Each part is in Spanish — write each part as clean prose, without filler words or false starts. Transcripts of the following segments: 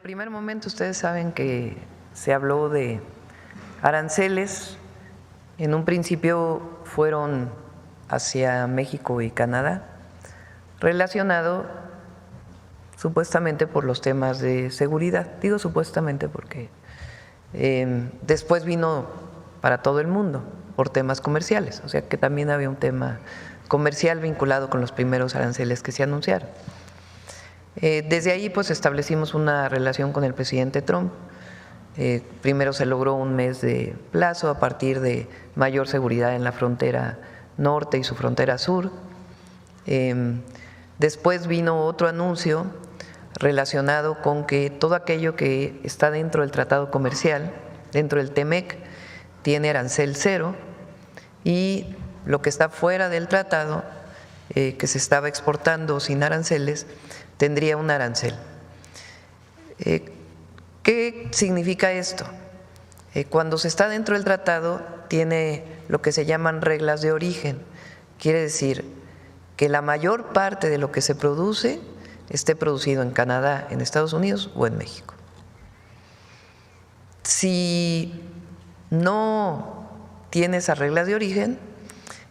primer momento ustedes saben que se habló de aranceles. En un principio fueron hacia México y Canadá, relacionado supuestamente por los temas de seguridad. Digo supuestamente porque después vino para todo el mundo por temas comerciales, o sea que también había un tema comercial vinculado con los primeros aranceles que se anunciaron. Desde ahí pues establecimos una relación con el presidente Trump. Primero se logró un mes de plazo a partir de mayor seguridad en la frontera norte y su frontera sur. Después vino otro anuncio relacionado con que todo aquello que está dentro del tratado comercial, dentro del TEMEC, tiene arancel cero, y lo que está fuera del tratado, que se estaba exportando sin aranceles, tendría un arancel. ¿Qué significa esto? Cuando se está dentro del tratado tiene lo que se llaman reglas de origen. Quiere decir que la mayor parte de lo que se produce esté producido en Canadá, en Estados Unidos o en México. Si no tiene esas reglas de origen,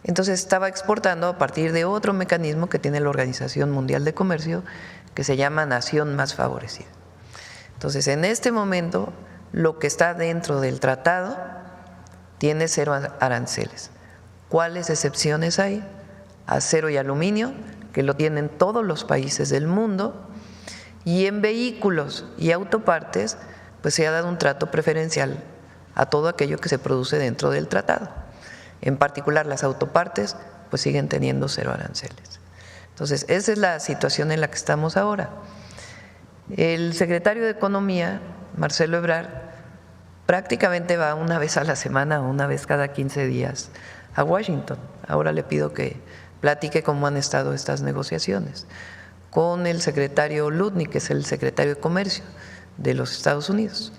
entonces estaba exportando a partir de otro mecanismo que tiene la Organización Mundial de Comercio, que se llama Nación Más Favorecida. Entonces, en este momento, lo que está dentro del tratado tiene cero aranceles. ¿Cuáles excepciones hay? Acero y aluminio, que lo tienen todos los países del mundo, y en vehículos y autopartes, pues se ha dado un trato preferencial a todo aquello que se produce dentro del tratado. En particular, las autopartes, pues siguen teniendo cero aranceles. Entonces, esa es la situación en la que estamos ahora. El secretario de Economía, Marcelo Ebrard, prácticamente va una vez a la semana o una vez cada 15 días a Washington. Ahora le pido que platique cómo han estado estas negociaciones con el secretario Lutnick, que es el secretario de Comercio de los Estados Unidos.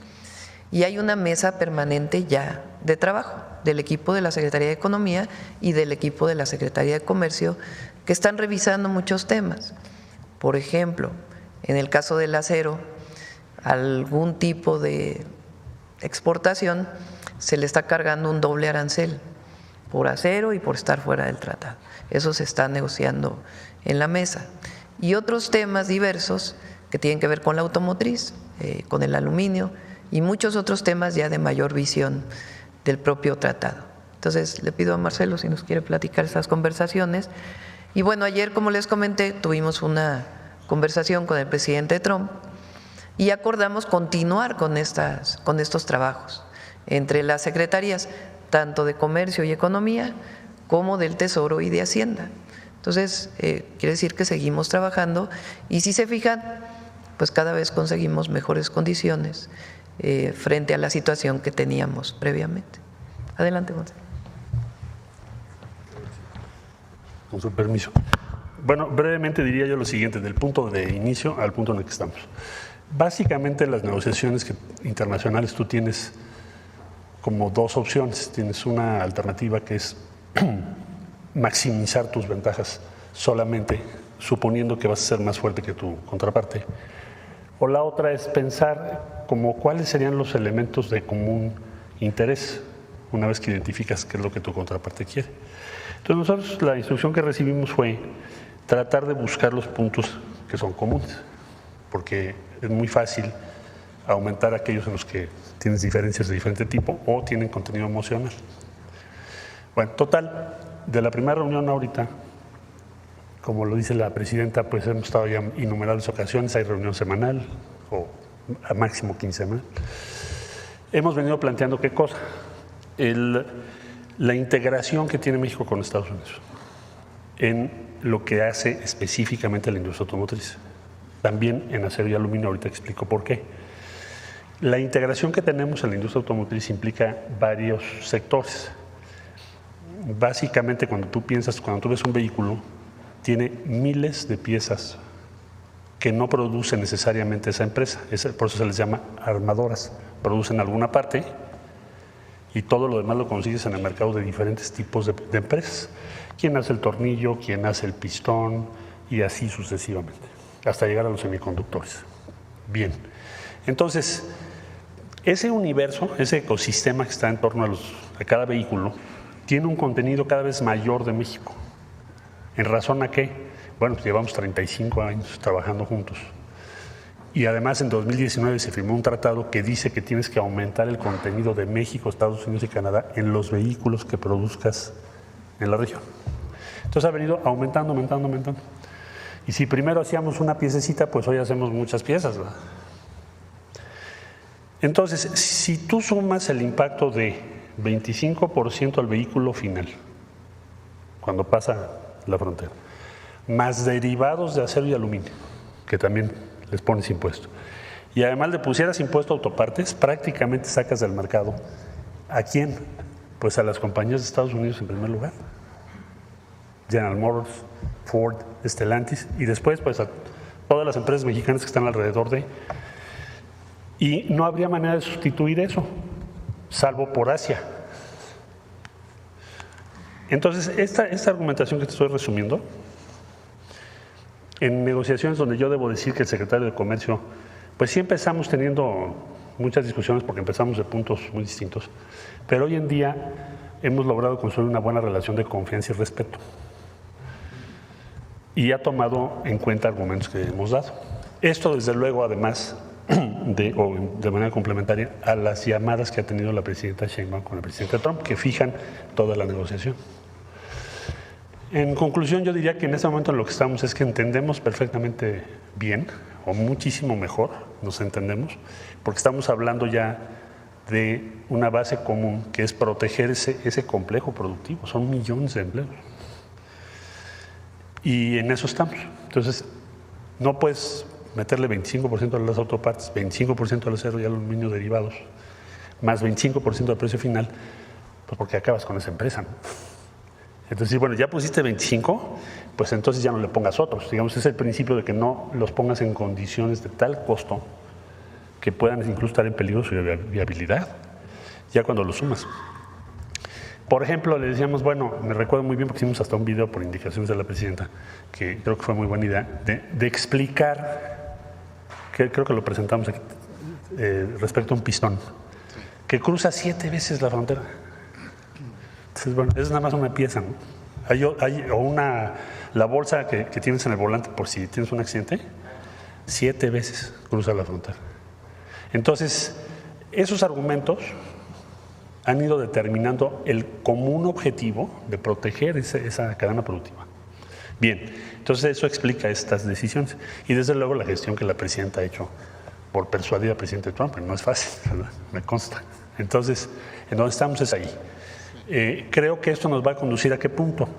Y hay una mesa permanente ya de trabajo del equipo de la Secretaría de Economía y del equipo de la Secretaría de Comercio, que están revisando muchos temas. Por ejemplo, en el caso del acero, algún tipo de exportación se le está cargando un doble arancel por acero y por estar fuera del tratado. Eso se está negociando en la mesa. Y otros temas diversos que tienen que ver con la automotriz, con el aluminio y muchos otros temas ya de mayor visión del propio tratado. Entonces, le pido a Marcelo si nos quiere platicar esas conversaciones. Y bueno, ayer, como les comenté, tuvimos una conversación con el presidente Trump y acordamos continuar con estos trabajos entre las secretarías, tanto de Comercio y Economía como del Tesoro y de Hacienda. Entonces, quiere decir que seguimos trabajando y si se fijan, pues cada vez conseguimos mejores condiciones frente a la situación que teníamos previamente. Adelante, Gonzalo. Con su permiso. Bueno, brevemente diría yo lo siguiente, del punto de inicio al punto en el que estamos. Básicamente las negociaciones internacionales tú tienes como dos opciones. Tienes una alternativa que es maximizar tus ventajas solamente suponiendo que vas a ser más fuerte que tu contraparte. O la otra es pensar como cuáles serían los elementos de común interés una vez que identificas qué es lo que tu contraparte quiere. Entonces nosotros la instrucción que recibimos fue tratar de buscar los puntos que son comunes, porque es muy fácil aumentar aquellos en los que tienes diferencias de diferente tipo o tienen contenido emocional. Bueno, total, de la primera reunión ahorita, como lo dice la presidenta, pues hemos estado ya en innumerables ocasiones, hay reunión semanal o a máximo quincenal. Hemos venido planteando qué cosa, la integración que tiene México con Estados Unidos en lo que hace específicamente la industria automotriz. También en acero y aluminio, ahorita explico por qué. La integración que tenemos en la industria automotriz implica varios sectores. Básicamente cuando tú ves un vehículo, tiene miles de piezas que no produce necesariamente esa empresa, por eso se les llama armadoras. Producen alguna parte y todo lo demás lo consigues en el mercado de diferentes tipos de empresas. Quién hace el tornillo, quién hace el pistón y así sucesivamente, hasta llegar a los semiconductores. Bien, Entonces, ese universo, ese ecosistema que está en torno a cada vehículo, tiene un contenido cada vez mayor de México. ¿En razón a qué? Bueno, pues llevamos 35 años trabajando juntos. Y además en 2019 se firmó un tratado que dice que tienes que aumentar el contenido de México, Estados Unidos y Canadá en los vehículos que produzcas en la región. Entonces ha venido aumentando. Y si primero hacíamos una piececita, pues hoy hacemos muchas piezas, ¿verdad? Entonces, si tú sumas el impacto de 25% al vehículo final, cuando pasa la frontera, más derivados de acero y aluminio, que también les pones impuesto, y además le pusieras impuesto a autopartes, prácticamente sacas del mercado ¿a quién? Pues a las compañías de Estados Unidos en primer lugar, General Motors, Ford, Stellantis, y después pues a todas las empresas mexicanas que están alrededor de. Y no habría manera de sustituir eso, salvo por Asia. Entonces, esta argumentación que te estoy resumiendo, en negociaciones donde yo debo decir que el secretario de Comercio, pues sí empezamos teniendo muchas discusiones porque empezamos de puntos muy distintos, pero hoy en día hemos logrado construir una buena relación de confianza y respeto. Y ha tomado en cuenta argumentos que hemos dado. Esto, desde luego, además de manera complementaria a las llamadas que ha tenido la presidenta Sheinbaum con el presidente Trump, que fijan toda la negociación. En conclusión, yo diría que en este momento lo que estamos es que entendemos perfectamente bien, o muchísimo mejor, nos entendemos, porque estamos hablando ya de una base común que es proteger ese complejo productivo. Son millones de empleos. Y en eso estamos. Entonces, no puedes meterle 25% a las autopartes, 25% al acero y al aluminio derivados, más 25% al precio final, pues porque acabas con esa empresa, ¿no? Entonces, bueno, ya pusiste 25, pues entonces ya no le pongas otros. Digamos, es el principio de que no los pongas en condiciones de tal costo que puedan incluso estar en peligro su viabilidad, ya cuando lo sumas. Por ejemplo, le decíamos, bueno, me recuerdo muy bien porque hicimos hasta un video por indicaciones de la presidenta, que creo que fue muy buena idea, de explicar, que creo que lo presentamos aquí, respecto a un pistón, que cruza 7 veces la frontera. Entonces, bueno, es nada más una pieza, ¿no? La bolsa que tienes en el volante por si tienes un accidente, 7 veces cruza la frontera. Entonces, esos argumentos han ido determinando el común objetivo de proteger esa cadena productiva. Bien, entonces eso explica estas decisiones. Y desde luego la gestión que la presidenta ha hecho por persuadir al presidente Trump, no es fácil, ¿verdad? Me consta. Entonces, en donde estamos es ahí. Creo que esto nos va a conducir ¿a qué punto?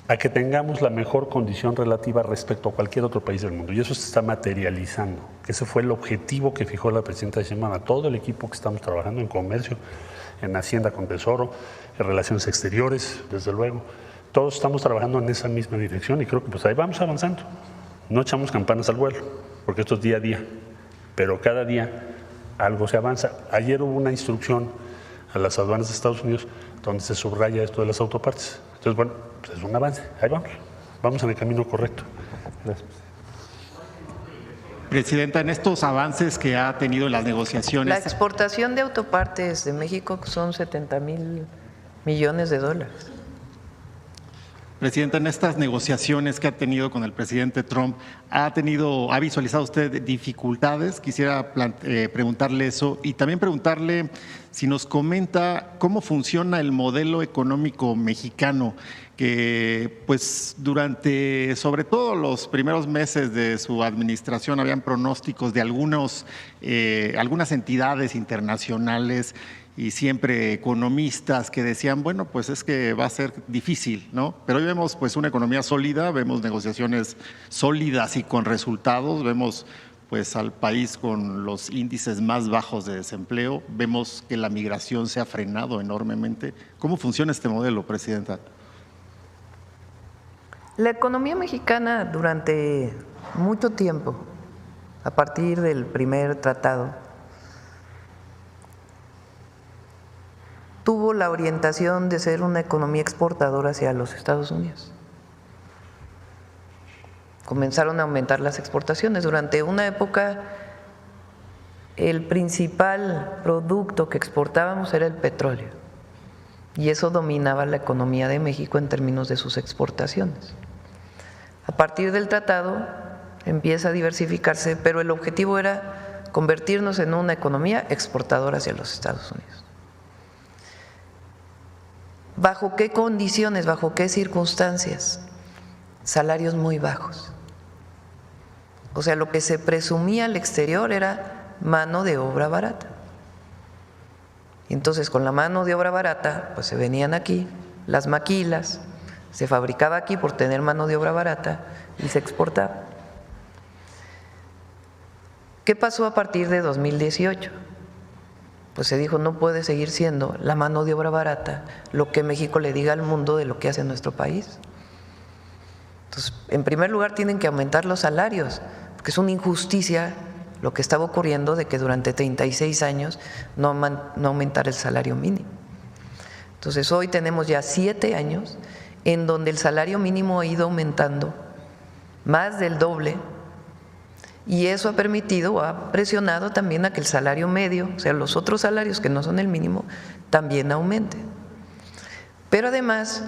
A que tengamos la mejor condición relativa respecto a cualquier otro país del mundo. Y eso se está materializando. Ese fue el objetivo que fijó la presidenta Sheinbaum a todo el equipo que estamos trabajando en comercio, en Hacienda con Tesoro, en relaciones exteriores, desde luego. Todos estamos trabajando en esa misma dirección y creo que pues ahí vamos avanzando. No echamos campanas al vuelo, porque esto es día a día, pero cada día algo se avanza. Ayer hubo una instrucción a las aduanas de Estados Unidos donde se subraya esto de las autopartes. Entonces, bueno, pues es un avance, ahí vamos en el camino correcto. Gracias. Presidenta, en estos avances que ha tenido en las negociaciones… La exportación de autopartes de México son 70,000 millones de dólares. Presidenta, en estas negociaciones que ha tenido con el presidente Trump, ¿ha visualizado usted dificultades? Quisiera preguntarle eso y también preguntarle si nos comenta cómo funciona el modelo económico mexicano, que pues durante sobre todo los primeros meses de su administración habían pronósticos de algunas entidades internacionales y siempre economistas que decían, bueno, pues es que va a ser difícil, ¿no? Pero hoy vemos pues una economía sólida, vemos negociaciones sólidas y con resultados, vemos pues al país con los índices más bajos de desempleo, vemos que la migración se ha frenado enormemente. ¿Cómo funciona este modelo, Presidenta? La economía mexicana durante mucho tiempo, a partir del primer tratado, tuvo la orientación de ser una economía exportadora hacia los Estados Unidos. Comenzaron a aumentar las exportaciones. Durante una época el principal producto que exportábamos era el petróleo, y eso dominaba la economía de México en términos de sus exportaciones. A partir del tratado empieza a diversificarse, pero el objetivo era convertirnos en una economía exportadora hacia los Estados Unidos. ¿Bajo qué condiciones, bajo qué circunstancias? Salarios muy bajos. O sea, lo que se presumía al exterior era mano de obra barata. Y entonces, con la mano de obra barata, pues se venían aquí las maquilas, se fabricaba aquí por tener mano de obra barata y se exportaba. ¿Qué pasó a partir de 2018? Pues se dijo, no puede seguir siendo la mano de obra barata lo que México le diga al mundo de lo que hace nuestro país. Entonces, en primer lugar, tienen que aumentar los salarios, porque es una injusticia lo que estaba ocurriendo de que durante 36 años no aumentara el salario mínimo. Entonces, hoy tenemos ya 7 años en donde el salario mínimo ha ido aumentando más del doble, y eso ha permitido, ha presionado también a que el salario medio, o sea, los otros salarios que no son el mínimo, también aumenten. Pero además,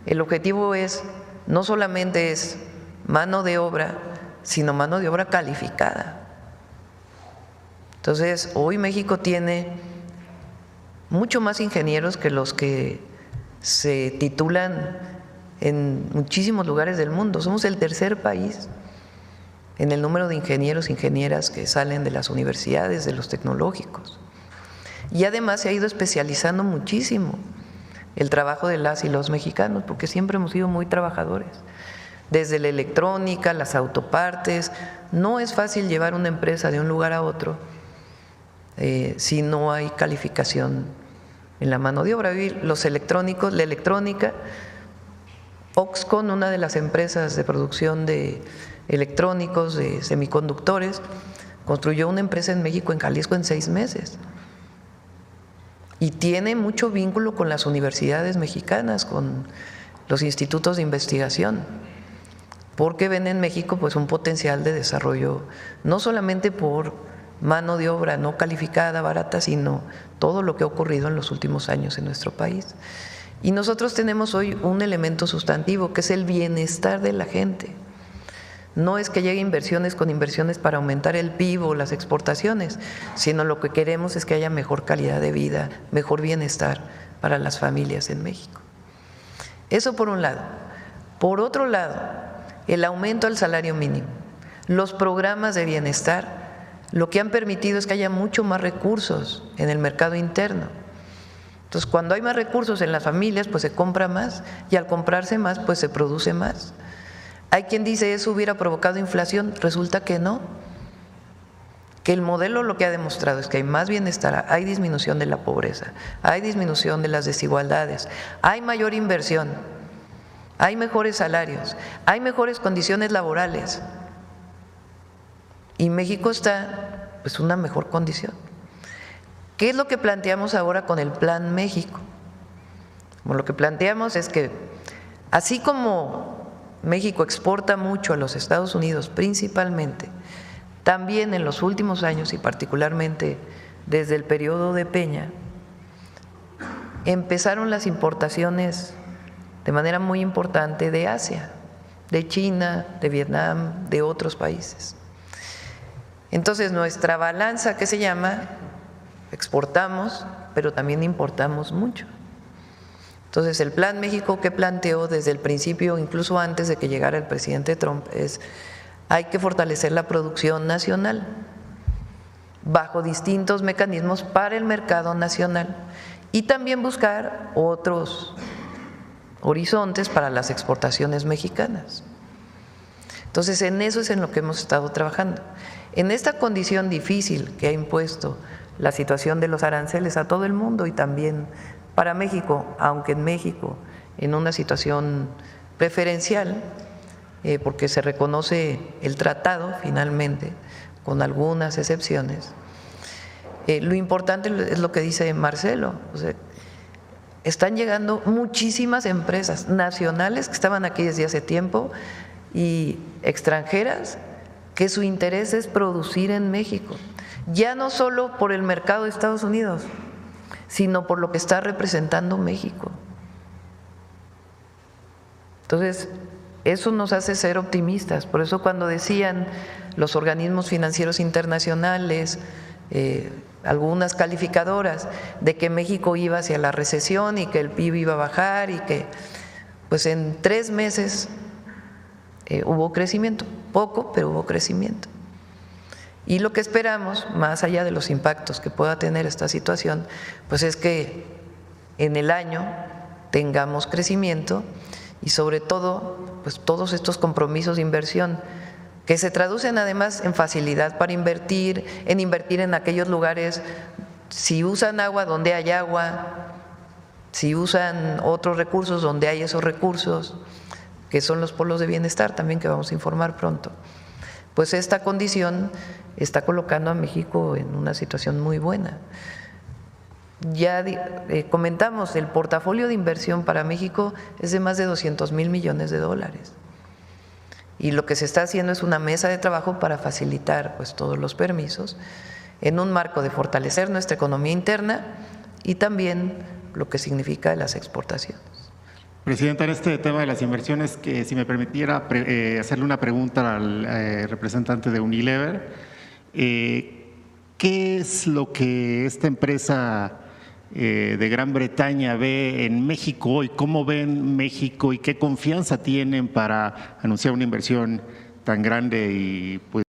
el objetivo es, no solamente es mano de obra, sino mano de obra calificada. Entonces, hoy México tiene mucho más ingenieros que los que se titulan en muchísimos lugares del mundo. Somos el tercer país en el número de ingenieros e ingenieras que salen de las universidades, de los tecnológicos. Y además se ha ido especializando muchísimo el trabajo de las y los mexicanos, porque siempre hemos sido muy trabajadores. Desde la electrónica, las autopartes, no es fácil llevar una empresa de un lugar a otro si no hay calificación en la mano de obra. Los electrónicos, la electrónica, Foxconn, una de las empresas de producción de electrónicos, de semiconductores, construyó una empresa en México, en Jalisco, en 6 meses. Y tiene mucho vínculo con las universidades mexicanas, con los institutos de investigación, porque ven en México pues un potencial de desarrollo, no solamente por mano de obra no calificada, barata, sino todo lo que ha ocurrido en los últimos años en nuestro país. Y nosotros tenemos hoy un elemento sustantivo, que es el bienestar de la gente. No es que llegue inversiones con inversiones para aumentar el PIB o las exportaciones, sino lo que queremos es que haya mejor calidad de vida, mejor bienestar para las familias en México. Eso por un lado. Por otro lado, el aumento al salario mínimo, los programas de bienestar, lo que han permitido es que haya mucho más recursos en el mercado interno. Entonces, cuando hay más recursos en las familias, pues se compra más, y al comprarse más, pues se produce más. Hay quien dice eso hubiera provocado inflación, resulta que no, que el modelo lo que ha demostrado es que hay más bienestar, hay disminución de la pobreza, hay disminución de las desigualdades, hay mayor inversión, hay mejores salarios, hay mejores condiciones laborales, y México está pues en una mejor condición. ¿Qué es lo que planteamos ahora con el Plan México? Bueno, lo que planteamos es que así como México exporta mucho a los Estados Unidos principalmente, también en los últimos años y particularmente desde el periodo de Peña, empezaron las importaciones de manera muy importante de Asia, de China, de Vietnam, de otros países. Entonces, nuestra balanza, ¿qué se llama? Exportamos, pero también importamos mucho. Entonces, el Plan México que planteó desde el principio, incluso antes de que llegara el presidente Trump, es hay que fortalecer la producción nacional bajo distintos mecanismos para el mercado nacional y también buscar otros horizontes para las exportaciones mexicanas. Entonces, en eso es en lo que hemos estado trabajando. En esta condición difícil que ha impuesto la situación de los aranceles a todo el mundo y también para México, aunque en México en una situación preferencial, porque se reconoce el tratado finalmente, con algunas excepciones. Lo importante es lo que dice Marcelo, o sea, están llegando muchísimas empresas nacionales que estaban aquí desde hace tiempo y extranjeras que su interés es producir en México. ya no solo por el mercado de Estados Unidos, sino por lo que está representando México. Entonces, eso nos hace ser optimistas. Por eso cuando decían los organismos financieros internacionales, algunas calificadoras, de que México iba hacia la recesión y que el PIB iba a bajar y que pues en 3 meses hubo crecimiento, poco, pero hubo crecimiento. Y lo que esperamos, más allá de los impactos que pueda tener esta situación, pues es que en el año tengamos crecimiento y sobre todo, pues todos estos compromisos de inversión que se traducen además en facilidad para invertir en aquellos lugares, si usan agua donde hay agua, si usan otros recursos donde hay esos recursos, que son los polos de bienestar también que vamos a informar pronto. Pues esta condición está colocando a México en una situación muy buena. Ya comentamos, el portafolio de inversión para México es de más de 200,000 millones de dólares. Y lo que se está haciendo es una mesa de trabajo para facilitar pues todos los permisos en un marco de fortalecer nuestra economía interna y también lo que significa las exportaciones. Presidenta, en este tema de las inversiones, que si me permitiera hacerle una pregunta al representante de Unilever, ¿qué es lo que esta empresa de Gran Bretaña ve en México hoy? ¿Cómo ven México y qué confianza tienen para anunciar una inversión tan grande y pues